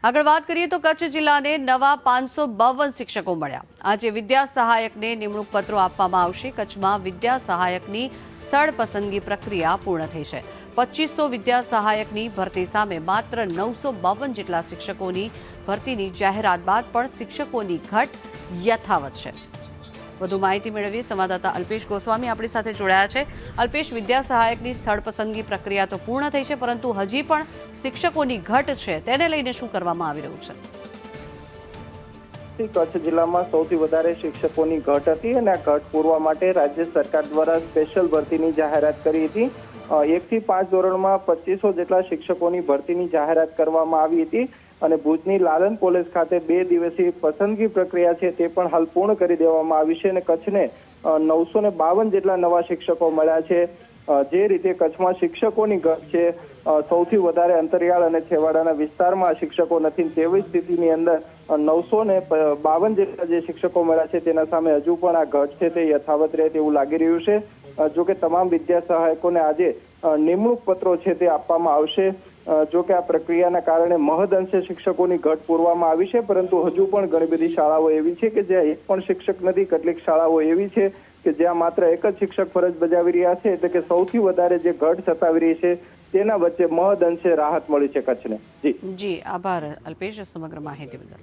આગળ વાત કરીએ તો કચ્છ જિલ્લાને નવા 552 શિક્ષકો મળ્યા। આજે વિદ્યા સહાયકને નિમણૂક પત્રો આપવામાં આવશે। કચ્છમાં વિદ્યા સહાયકની સ્થળ પસંદગી પ્રક્રિયા પૂર્ણ થઈ છે। 2500 વિદ્યા સહાયકની ભરતી સામે માત્ર 952 જેટલા શિક્ષકોની ભરતીની જાહેરાત બાદ પણ શિક્ષકોની ઘટ યથાવત છે। વધુ માહિતી મેળવીએ સંવાદદાતા અલ્પેશ ગોસ્વામી આપણી સાથે જોડાયા છે। અલ્પેશ, વિદ્યા સહાયકની સ્થળ પસંદગી પ્રક્રિયા તો પૂર્ણ થઈ છે, પરંતુ હજી પણ શિક્ષકોની ઘટ છે, તેને લઈને શું કરવામાં આવી રહ્યું છે? કચ્છ જિલ્લામાં સૌથી વધારે શિક્ષકોની ઘટ હતી અને આ ઘટ પૂરવા માટે રાજ્ય સરકાર દ્વારા સ્પેશિયલ ભરતીની જાહેરાત કરી હતી। 1 થી 5 ધોરણમાં 2500 જેટલા શિક્ષકોની ભરતીની જાહેરાત કરવામાં આવી હતી અને ભુજની લાલન કોલેજ ખાતે 2 દિવસીય પસંદગી પ્રક્રિયા છે તે પણ હાલ પૂર્ણ કરી દેવામાં આવી છે અને કચ્છને 952 જેટલા નવા શિક્ષકો મળ્યા છે। જે રીતે કચ્છમાં શિક્ષકોની ઘટ છે, સૌથી વધારે અંતરિયાળ અને છેવાડાના વિસ્તારમાં શિક્ષકો નથી, તેવી સ્થિતિની અંદર 952 જેટલા જે શિક્ષકો મળ્યા છે તેના સામે હજુ પણ આ ઘટ છે તે યથાવત રહે તેવું લાગી રહ્યું છે। જો કે તમામ વિદ્યા સહાયકોને આજે નિમણૂક પત્રો છે તે આપવામાં આવશે। જો કે આ પ્રક્રિયાના કારણે મહદઅંશે શિક્ષકોની ઘટ પૂરવામાં આવી છે, પરંતુ હજુ પણ ઘણી બધી શાળાઓ એવી છે કે જ્યાં એક પણ શિક્ષક નથી। કેટલીક શાળાઓ એવી છે કે જ્યાં માત્ર એક જ શિક્ષક ફરજ બજાવી રહ્યા છે, એટલે કે સૌથી વધારે જે ઘટ સતાવી રહી છે તેના વચ્ચે મહદઅંશે રાહત મળી છે કચ્છને। જી આભાર અલ્પેશ સમગ્ર માહિતી બદલ।